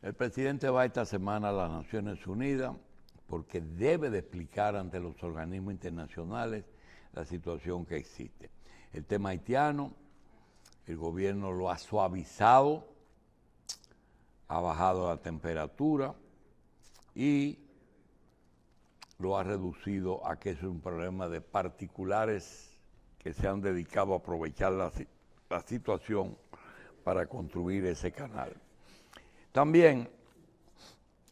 El presidente va esta semana a las Naciones Unidas porque debe de explicar ante los organismos internacionales la situación que existe. El tema haitiano, el gobierno lo ha suavizado, ha bajado la temperatura y lo ha reducido a que es un problema de particulares que se han dedicado a aprovechar la situación para construir ese canal. También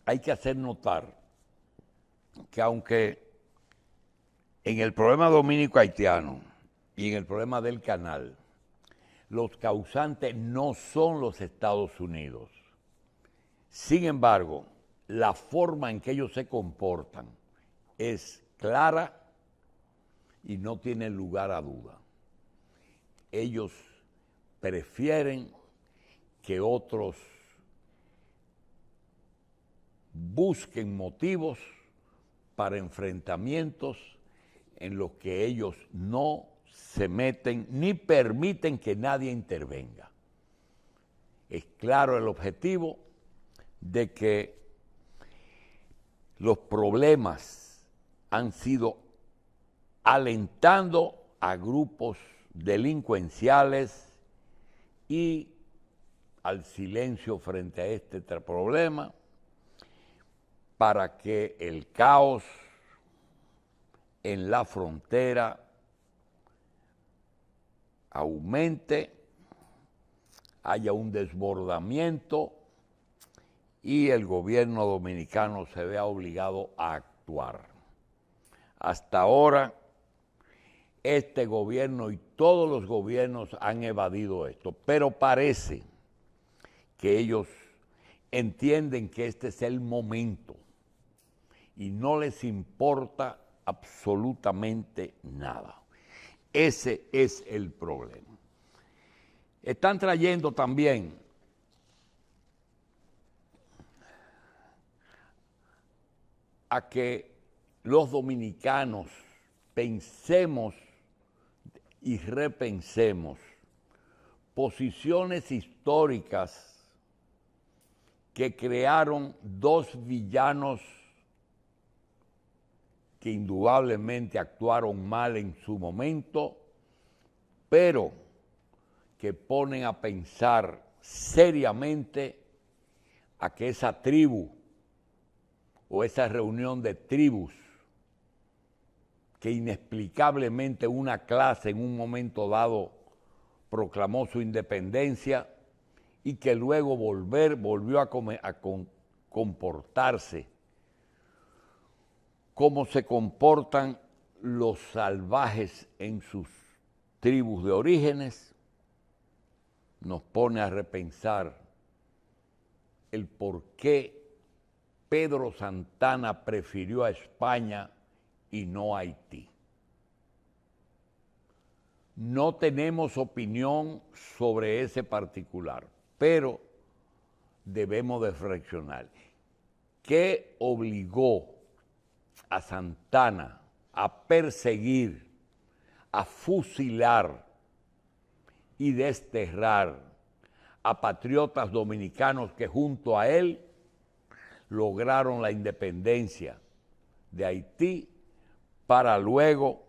hay que hacer notar que aunque en el problema dominico-haitiano y en el problema del canal, los causantes no son los Estados Unidos. Sin embargo, la forma en que ellos se comportan es clara y no tiene lugar a duda. Ellos prefieren que otros busquen motivos para enfrentamientos en los que ellos no se meten ni permiten que nadie intervenga. Es claro el objetivo de que los problemas han sido alentando a grupos delincuenciales y al silencio frente a este problema para que el caos en la frontera aumente, haya un desbordamiento y el gobierno dominicano se vea obligado a actuar. Hasta ahora, este gobierno y todos los gobiernos han evadido esto, pero parece que ellos entienden que este es el momento y no les importa absolutamente nada. Ese es el problema. Están trayendo también a que los dominicanos pensemos y repensemos posiciones históricas que crearon dos villanos que indudablemente actuaron mal en su momento, pero que ponen a pensar seriamente a que esa tribu o esa reunión de tribus que inexplicablemente una clase en un momento dado proclamó su independencia y que luego volvió a comportarse como se comportan los salvajes en sus tribus de orígenes, nos pone a repensar el por qué Pedro Santana prefirió a España y no a Haití. No tenemos opinión sobre ese particular, pero debemos de reflexionar. ¿Qué obligó a Santana a perseguir, a fusilar y desterrar a patriotas dominicanos que junto a él lograron la independencia de Haití para luego,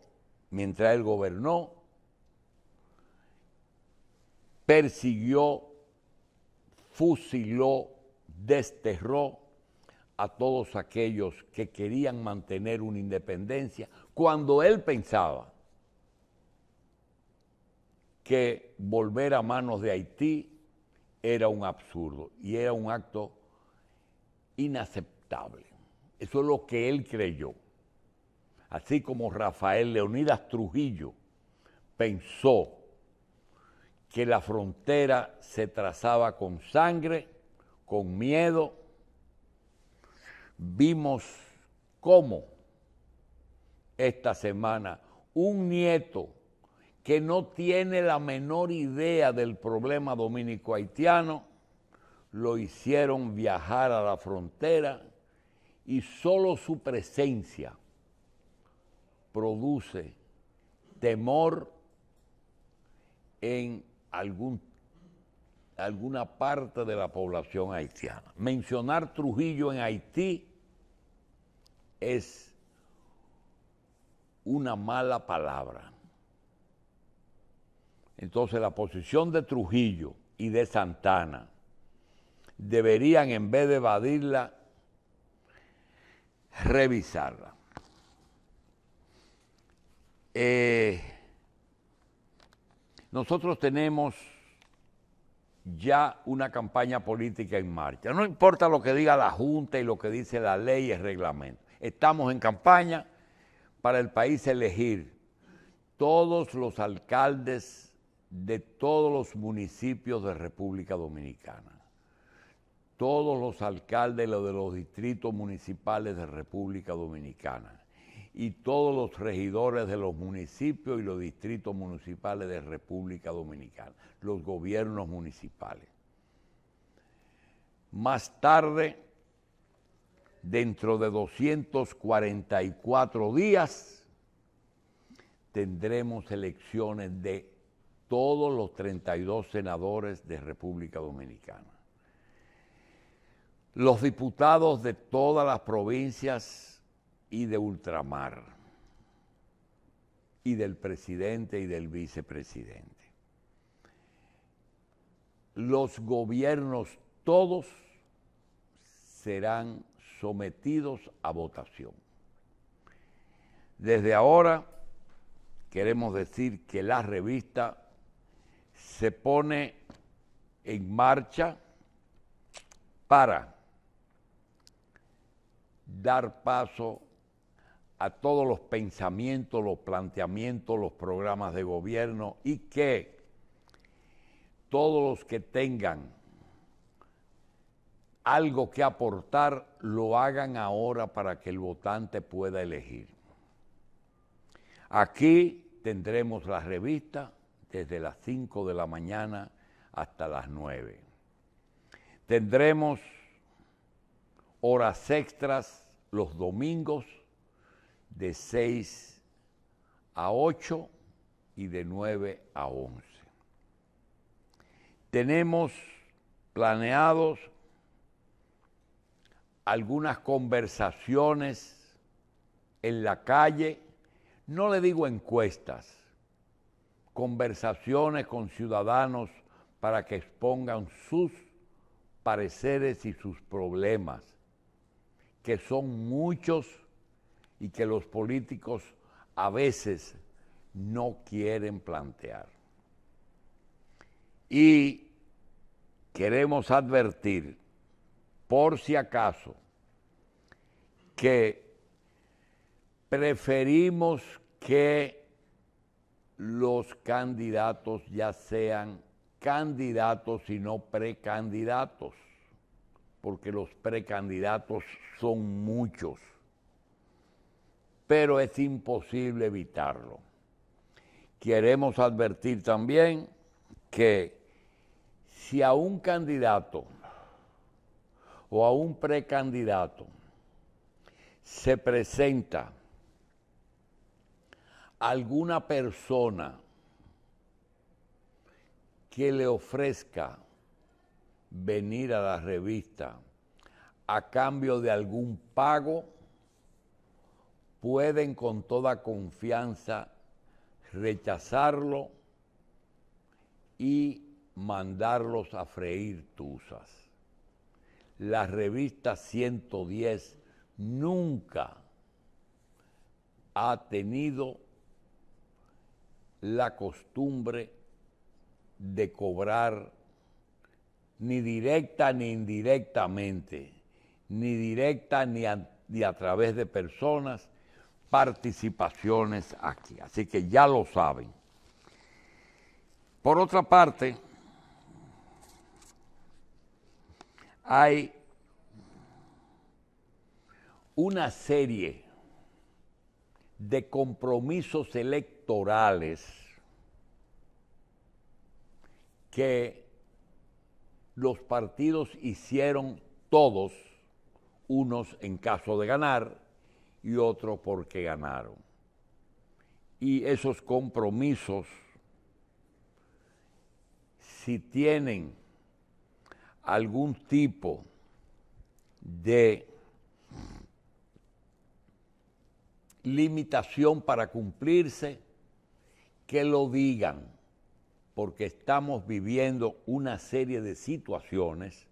mientras él gobernó, persiguió, fusiló, desterró a todos aquellos que querían mantener una independencia cuando él pensaba que volver a manos de Haití era un absurdo y era un acto inaceptable. Eso es lo que él creyó. Así como Rafael Leonidas Trujillo pensó que la frontera se trazaba con sangre, con miedo, vimos cómo esta semana un nieto que no tiene la menor idea del problema dominico-haitiano, lo hicieron viajar a la frontera y solo su presencia produce temor en algún alguna parte de la población haitiana. Mencionar Trujillo en Haití es una mala palabra. Entonces la posición de Trujillo y de Santana deberían, en vez de evadirla, revisarla. Nosotros tenemos ya una campaña política en marcha. No importa lo que diga la Junta y lo que dice la ley y el reglamento. Estamos en campaña para el país elegir todos los alcaldes de todos los municipios de República Dominicana. Todos los alcaldes de los distritos municipales de República Dominicana y todos los regidores de los municipios y los distritos municipales de República Dominicana, los gobiernos municipales. Más tarde, dentro de 244 días, tendremos elecciones de todos los 32 senadores de República Dominicana. Los diputados de todas las provincias y de ultramar, y del presidente y del vicepresidente. Los gobiernos todos serán sometidos a votación. Desde ahora queremos decir que la revista se pone en marcha para dar paso a todos los pensamientos, los planteamientos, los programas de gobierno, y que todos los que tengan algo que aportar lo hagan ahora para que el votante pueda elegir. Aquí tendremos la revista desde las 5 de la mañana hasta las 9. Tendremos horas extras los domingos de 6 a 8 y de 9 a 11. Tenemos planeados algunas conversaciones en la calle, no le digo encuestas, conversaciones con ciudadanos para que expongan sus pareceres y sus problemas, que son muchos y que los políticos a veces no quieren plantear. Y queremos advertir, por si acaso, que preferimos que los candidatos ya sean candidatos y no precandidatos, porque los precandidatos son muchos, pero es imposible evitarlo. Queremos advertir también que si a un candidato o a un precandidato se presenta alguna persona que le ofrezca venir a la revista a cambio de algún pago, pueden con toda confianza rechazarlo y mandarlos a freír tuzas. La revista 110 nunca ha tenido la costumbre de cobrar ni directa ni indirectamente, ni directa ni a través de personas, participaciones aquí. Así que ya lo saben. Por otra parte, hay una serie de compromisos electorales que los partidos hicieron todos, unos en caso de ganar y otros porque ganaron. Y esos compromisos, si tienen algún tipo de limitación para cumplirse, que lo digan, porque estamos viviendo una serie de situaciones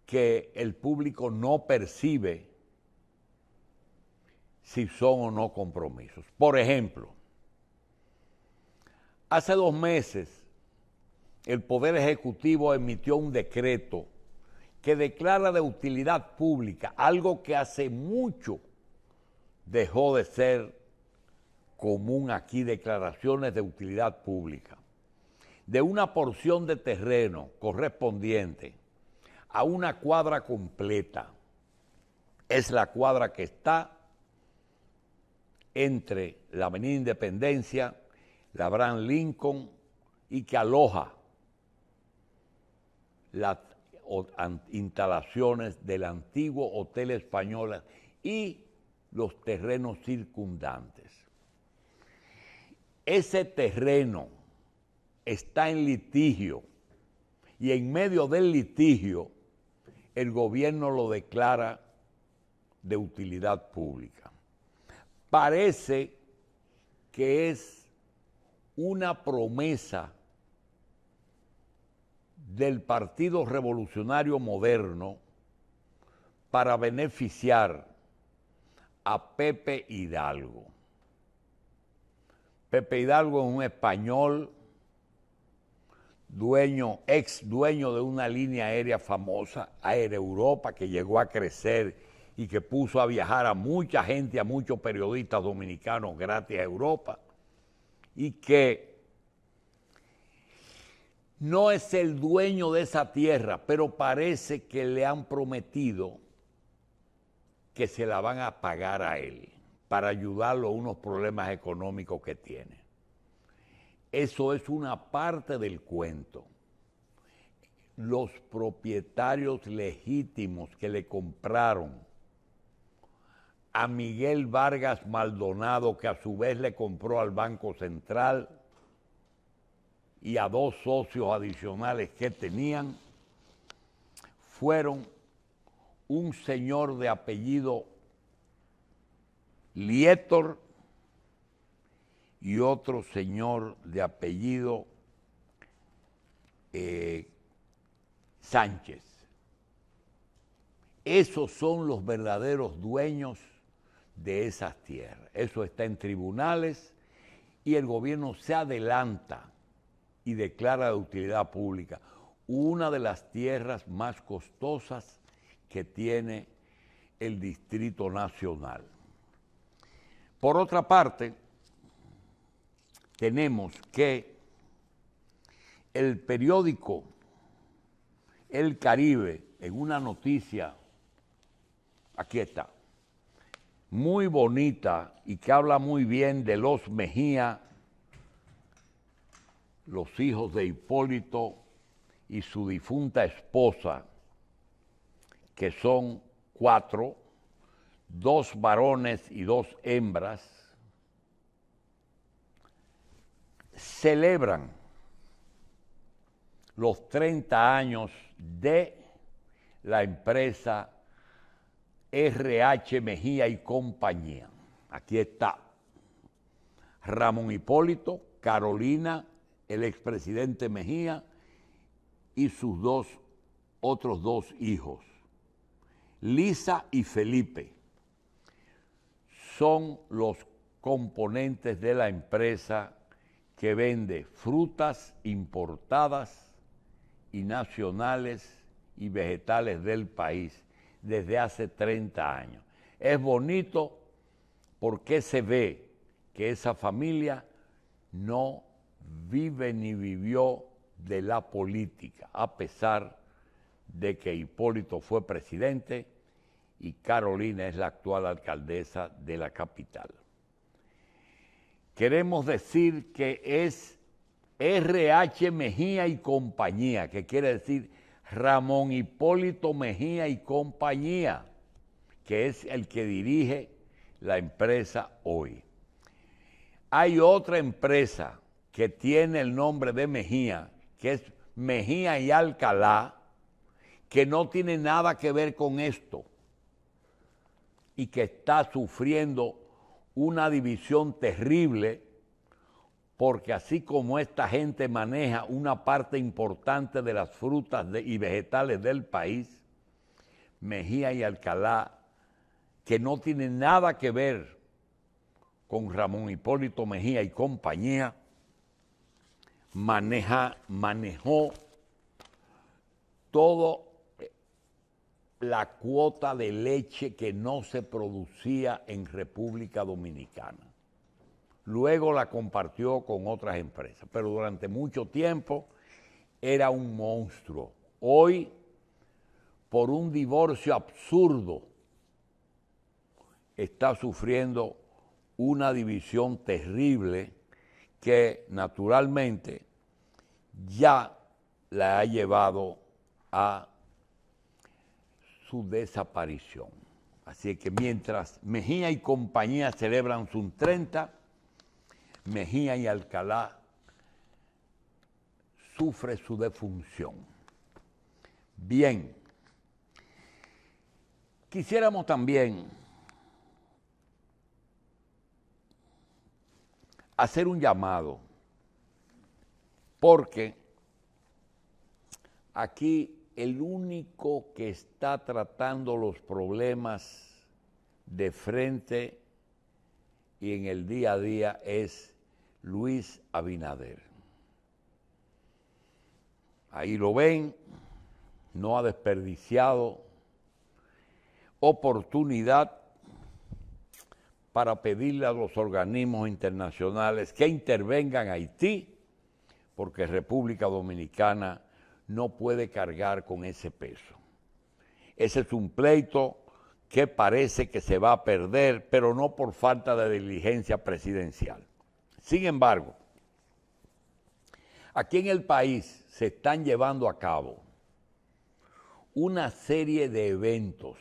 que el público no percibe si son o no compromisos. Por ejemplo, hace 2 meses el Poder Ejecutivo emitió un decreto que declara de utilidad pública algo que hace mucho dejó de ser común aquí, declaraciones de utilidad pública, de una porción de terreno correspondiente a una cuadra completa. Es la cuadra que está entre la Avenida Independencia, la Abraham Lincoln, y que aloja las instalaciones del antiguo Hotel Española y los terrenos circundantes. Ese terreno está en litigio y en medio del litigio el gobierno lo declara de utilidad pública. Parece que es una promesa del Partido Revolucionario Moderno para beneficiar a Pepe Hidalgo. Pepe Hidalgo es un español, ex dueño de una línea aérea famosa, Air Europa, que llegó a crecer y que puso a viajar a mucha gente, a muchos periodistas dominicanos gratis a Europa, y que no es el dueño de esa tierra, pero parece que le han prometido que se la van a pagar a él para ayudarlo a unos problemas económicos que tiene. Eso es una parte del cuento. Los propietarios legítimos que le compraron a Miguel Vargas Maldonado, que a su vez le compró al Banco Central y a 2 socios adicionales que tenían, fueron un señor de apellido Lietor y otro señor de apellido Sánchez. Esos son los verdaderos dueños de esas tierras. Eso está en tribunales y el gobierno se adelanta y declara de utilidad pública una de las tierras más costosas que tiene el Distrito Nacional. Por otra parte, tenemos que el periódico El Caribe, en una noticia, aquí está, muy bonita y que habla muy bien de los Mejía, los hijos de Hipólito y su difunta esposa, que son 4, 2 varones y 2 hembras, celebran los 30 años de la empresa RH Mejía y compañía. Aquí está Ramón Hipólito, Carolina, el expresidente Mejía y sus otros 2 hijos, Lisa y Felipe. Son los componentes de la empresa que vende frutas importadas y nacionales y vegetales del país desde hace 30 años. Es bonito porque se ve que esa familia no vive ni vivió de la política, a pesar de que Hipólito fue presidente y Carolina es la actual alcaldesa de la capital. Queremos decir que es RH Mejía y compañía, que quiere decir Ramón Hipólito Mejía y compañía, que es el que dirige la empresa hoy. Hay otra empresa que tiene el nombre de Mejía, que es Mejía y Alcalá, que no tiene nada que ver con esto y que está sufriendo una división terrible, porque así como esta gente maneja una parte importante de las frutas y vegetales del país, Mejía y Alcalá, que no tienen nada que ver con Ramón Hipólito Mejía y compañía, manejó toda la cuota de leche que no se producía en República Dominicana. Luego la compartió con otras empresas, pero durante mucho tiempo era un monstruo. Hoy, por un divorcio absurdo, está sufriendo una división terrible que naturalmente ya la ha llevado a su desaparición. Así que mientras Mejía y compañía celebran sus 30, Mejía y Alcalá sufre su defunción. Bien, quisiéramos también hacer un llamado, porque aquí el único que está tratando los problemas de frente y en el día a día es Luis Abinader. Ahí lo ven, no ha desperdiciado oportunidad para pedirle a los organismos internacionales que intervengan en Haití, porque República Dominicana no puede cargar con ese peso. Ese es un pleito que parece que se va a perder, pero no por falta de diligencia presidencial. Sin embargo, aquí en el país se están llevando a cabo una serie de eventos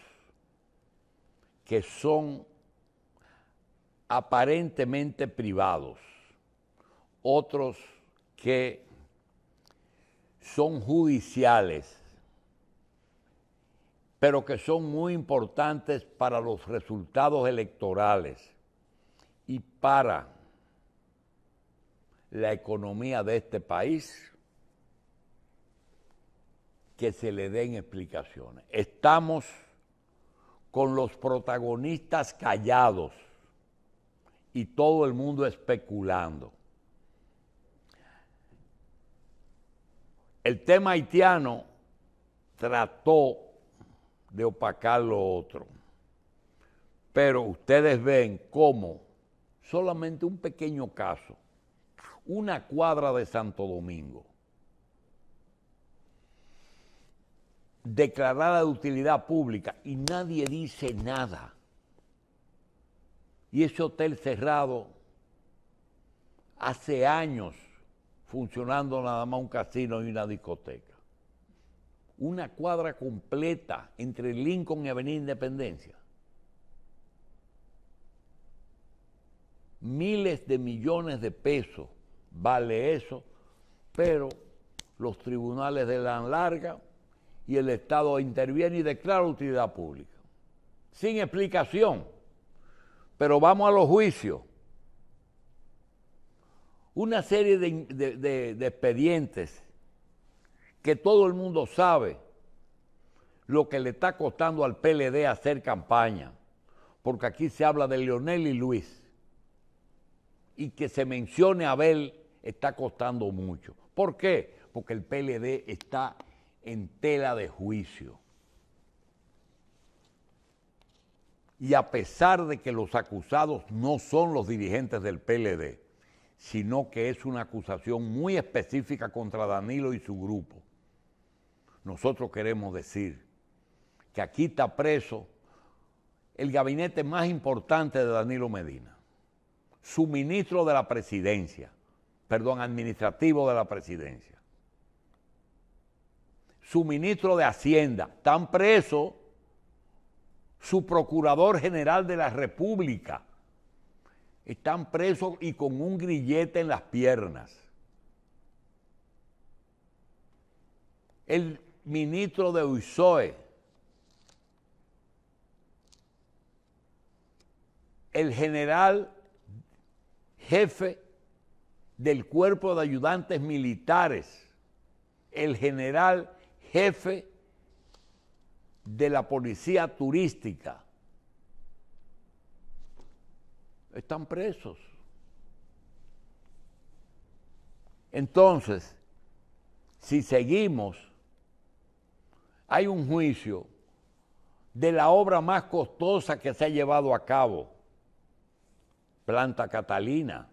que son aparentemente privados, otros que son judiciales, pero que son muy importantes para los resultados electorales y para la economía de este país, que se le den explicaciones. Estamos con los protagonistas callados y todo el mundo especulando. El tema haitiano trató de opacar lo otro, pero ustedes ven cómo solamente un pequeño caso, una cuadra de Santo Domingo, declarada de utilidad pública y nadie dice nada. Y ese hotel cerrado hace años, funcionando nada más un casino y una discoteca. Una cuadra completa entre Lincoln y Avenida Independencia. Miles de millones de pesos vale eso, pero los tribunales le dan larga y el Estado interviene y declara utilidad pública. Sin explicación. Pero vamos a los juicios. Una serie de expedientes que todo el mundo sabe lo que le está costando al PLD hacer campaña, porque aquí se habla de Leonel y Luis, y que se mencione a Abel está costando mucho. ¿Por qué? Porque el PLD está en tela de juicio. Y a pesar de que los acusados no son los dirigentes del PLD, sino que es una acusación muy específica contra Danilo y su grupo, nosotros queremos decir que aquí está preso el gabinete más importante de Danilo Medina, su ministro de la presidencia, administrativo de la presidencia, su ministro de Hacienda, están presos, su procurador general de la República, están presos y con un grillete en las piernas. El ministro de UISOE, el general jefe del Cuerpo de Ayudantes Militares, el general jefe de la Policía Turística, están presos. Entonces, si seguimos, hay un juicio de la obra más costosa que se ha llevado a cabo, Planta Catalina,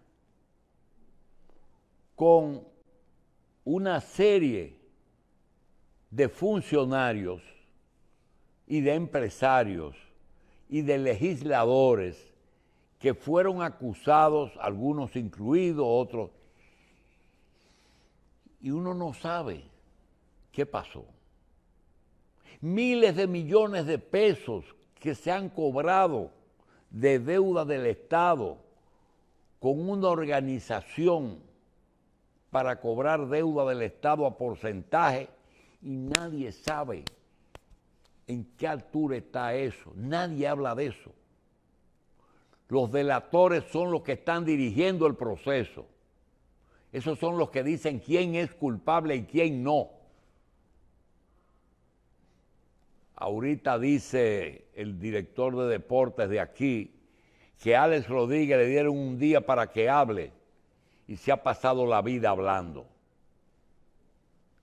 con una serie de funcionarios y de empresarios y de legisladores que fueron acusados, algunos incluidos, otros, y uno no sabe qué pasó. Miles de millones de pesos que se han cobrado de deuda del Estado con una organización para cobrar deuda del Estado a porcentaje, y nadie sabe en qué altura está eso. Nadie habla de eso. Los delatores son los que están dirigiendo el proceso. Esos son los que dicen quién es culpable y quién no. Ahorita dice el director de deportes de aquí que a Alex Rodríguez le dieron un día para que hable y se ha pasado la vida hablando.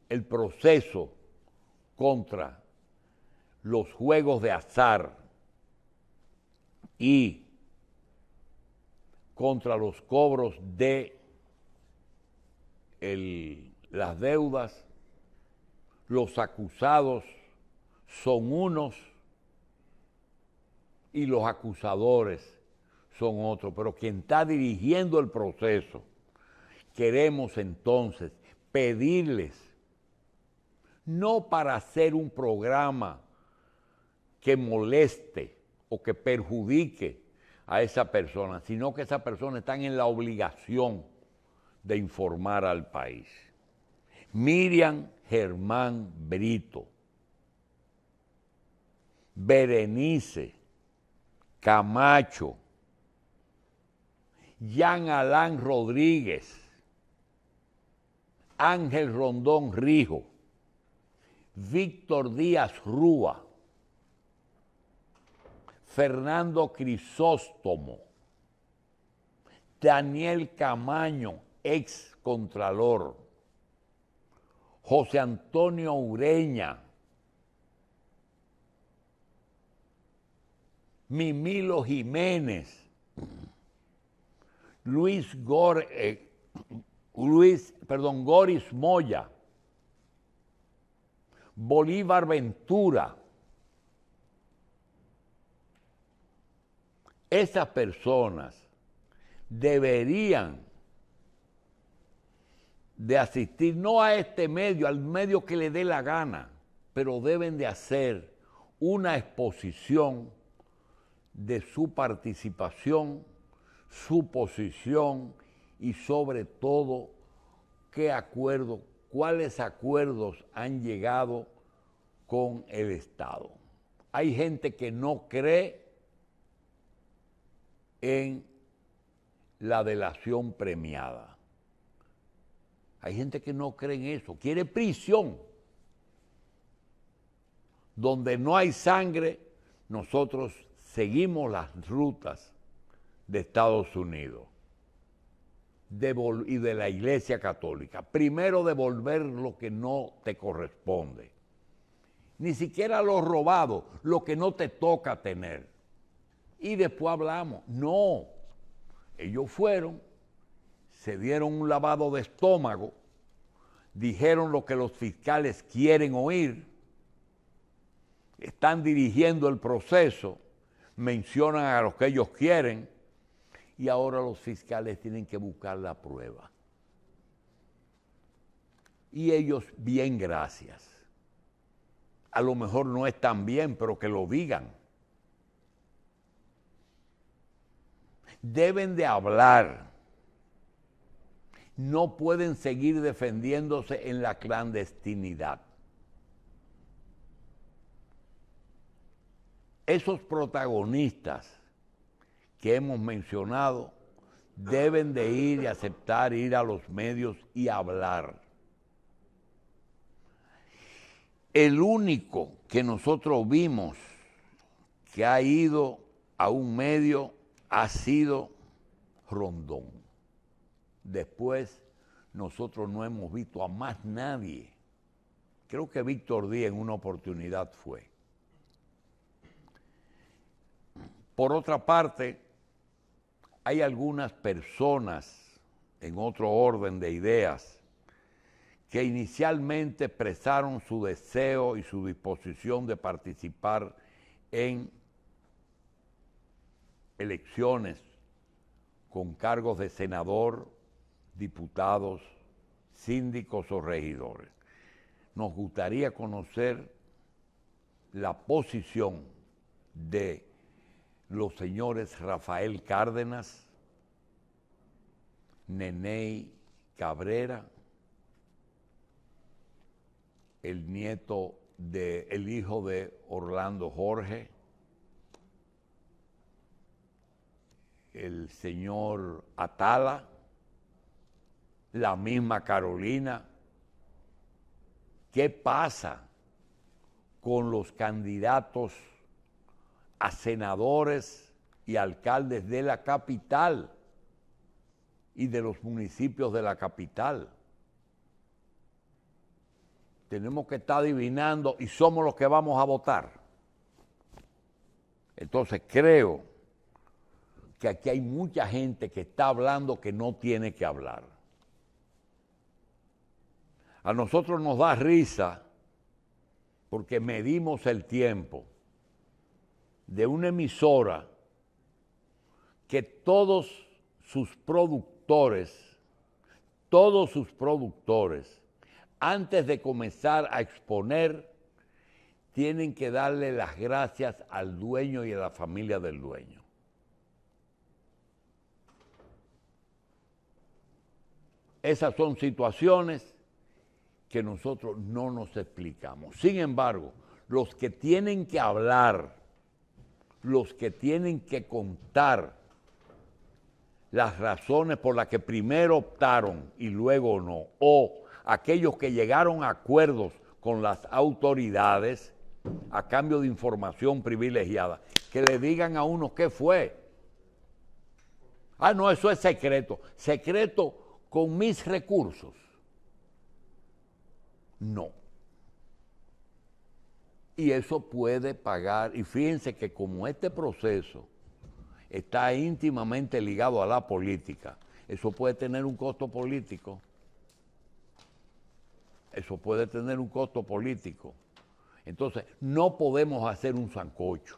El proceso contra los juegos de azar y contra los cobros de las deudas, los acusados son unos y los acusadores son otros, pero quien está dirigiendo el proceso, queremos entonces pedirles, no para hacer un programa que moleste o que perjudique a esa persona, sino que esa persona está en la obligación de informar al país. Miriam Germán Brito, Berenice Camacho, Jean Alain Rodríguez, Ángel Rondón Rijo, Víctor Díaz Rúa, Fernando Crisóstomo, Daniel Camaño, ex contralor, José Antonio Ureña, Mimilo Jiménez, Goris Moya, Bolívar Ventura. Esas personas deberían de asistir no a este medio, al medio que le dé la gana, pero deben de hacer una exposición de su participación, su posición y sobre todo cuáles acuerdos han llegado con el Estado. Hay gente que no cree en la delación premiada. Hay gente que no cree en eso, quiere prisión. Donde no hay sangre, nosotros seguimos las rutas de Estados Unidos y de la Iglesia Católica. Primero, devolver lo que no te corresponde. Ni siquiera lo robado, lo que no te toca tener. Y después hablamos. No, ellos fueron, se dieron un lavado de estómago, dijeron lo que los fiscales quieren oír, están dirigiendo el proceso, mencionan a los que ellos quieren, y ahora los fiscales tienen que buscar la prueba. Y ellos, bien, gracias. A lo mejor no están bien, pero que lo digan. Deben de hablar. No pueden seguir defendiéndose en la clandestinidad. esos protagonistas que hemos mencionado deben de ir y aceptar ir a los medios y hablar. El único que nosotros vimos que ha ido a un medio ha sido Rondón. Después nosotros no hemos visto a más nadie. Creo que Víctor Díaz en una oportunidad fue. Por otra parte, hay algunas personas en otro orden de ideas que inicialmente expresaron su deseo y su disposición de participar en elecciones con cargos de senador, diputados, síndicos o regidores. Nos gustaría conocer la posición de los señores Rafael Cárdenas, Neney Cabrera, el hijo de Orlando Jorge, el señor Atala, la misma Carolina. ¿Qué pasa con los candidatos a senadores y alcaldes de la capital y de los municipios de la capital? Tenemos que estar adivinando y somos los que vamos a votar. Entonces creo que aquí hay mucha gente que está hablando que no tiene que hablar. A nosotros nos da risa porque medimos el tiempo de una emisora que todos sus productores, antes de comenzar a exponer, tienen que darle las gracias al dueño y a la familia del dueño. Esas son situaciones que nosotros no nos explicamos. Sin embargo, los que tienen que hablar, los que tienen que contar las razones por las que primero optaron y luego no, o aquellos que llegaron a acuerdos con las autoridades a cambio de información privilegiada, que le digan a uno qué fue. Ah, no, eso es secreto. Secreto con mis recursos. No. Y eso puede pagar, y fíjense que como este proceso está íntimamente ligado a la política, eso puede tener un costo político. Eso puede tener un costo político. Entonces, no podemos hacer un sancocho.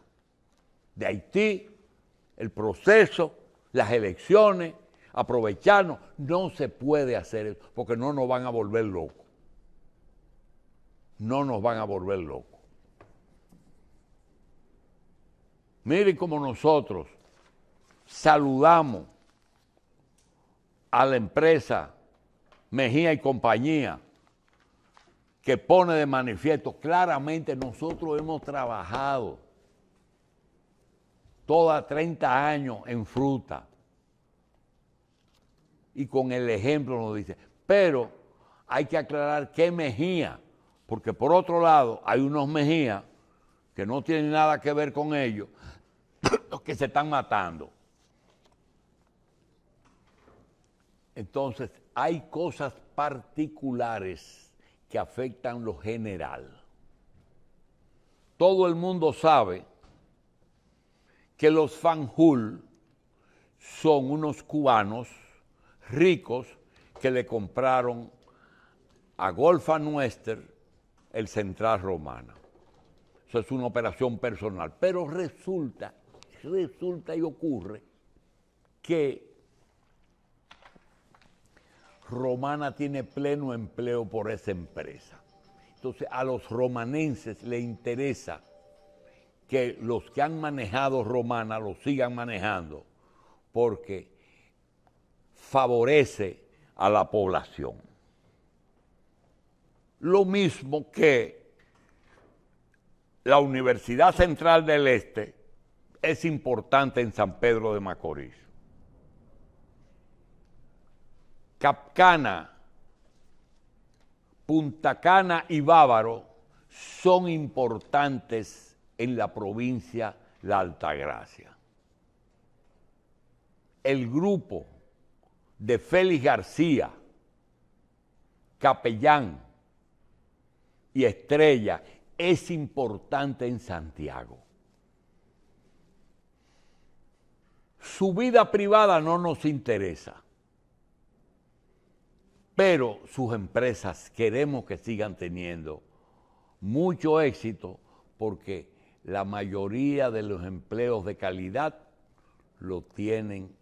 De Haití, el proceso, las elecciones, aprovecharnos, no se puede hacer eso, porque no nos van a volver locos. No nos van a volver locos. Miren cómo nosotros saludamos a la empresa Mejía y Compañía, que pone de manifiesto claramente nosotros hemos trabajado toda 30 años en fruta. Y con el ejemplo nos dice, pero hay que aclarar qué Mejía, porque por otro lado hay unos Mejía que no tienen nada que ver con ellos, los que se están matando. Entonces, hay cosas particulares que afectan lo general. Todo el mundo sabe que los Fanjul son unos cubanos ricos que le compraron a Golfa Nuester el Central Romana. Eso es una operación personal. Pero resulta y ocurre que Romana tiene pleno empleo por esa empresa. Entonces a los romanenses les interesa que los que han manejado Romana lo sigan manejando porque favorece a la población. Lo mismo que la Universidad Central del Este es importante en San Pedro de Macorís. Capcana, Punta Cana y Bávaro son importantes en la provincia La Altagracia. El grupo de Félix García, Capellán y Estrella es importante en Santiago. Su vida privada no nos interesa, pero sus empresas queremos que sigan teniendo mucho éxito porque la mayoría de los empleos de calidad lo tienen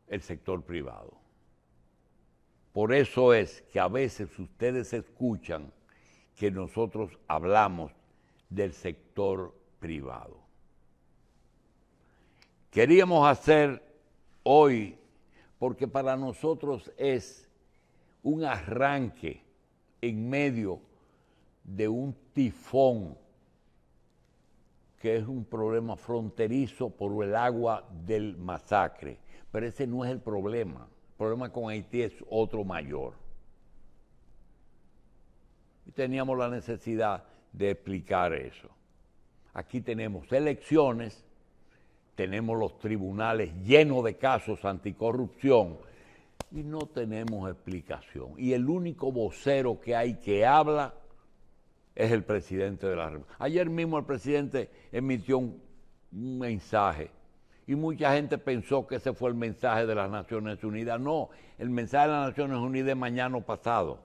el sector privado. Por eso es que a veces ustedes escuchan que nosotros hablamos del sector privado. Queríamos hacer hoy, porque para nosotros es un arranque en medio de un tifón, que es un problema fronterizo por el agua del Masacre. Pero ese no es el problema. El problema con Haití es otro mayor. Y teníamos la necesidad de explicar eso. Aquí tenemos elecciones, tenemos los tribunales llenos de casos anticorrupción y no tenemos explicación. Y el único vocero que hay que habla es el presidente de la República. Ayer mismo el presidente emitió un mensaje y mucha gente pensó que ese fue el mensaje de las Naciones Unidas. No, el mensaje de las Naciones Unidas es mañana pasado,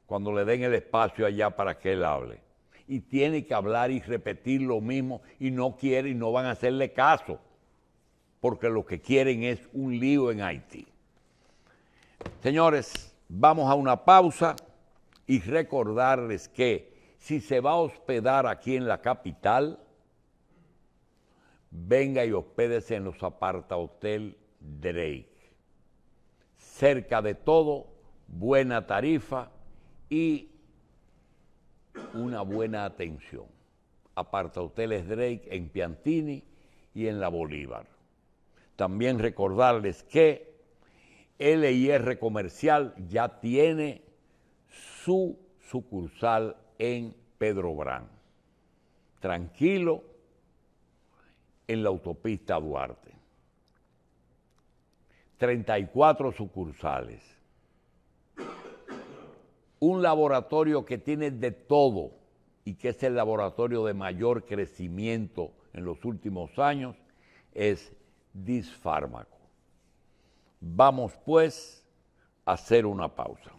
cuando le den el espacio allá para que él hable. Y tiene que hablar y repetir lo mismo y no quiere y no van a hacerle caso, porque lo que quieren es un lío en Haití. Señores, vamos a una pausa y recordarles que si se va a hospedar aquí en la capital, venga y hospédese en los Apartahotel Drake. Cerca de todo, buena tarifa y una buena atención. Apartahoteles Drake en Piantini y en la Bolívar. También recordarles que L&R Comercial ya tiene su sucursal en Pedro Brán. Tranquilo, en la autopista Duarte. 34 sucursales. Un laboratorio que tiene de todo y que es el laboratorio de mayor crecimiento en los últimos años es Disfármaco. Vamos pues a hacer una pausa.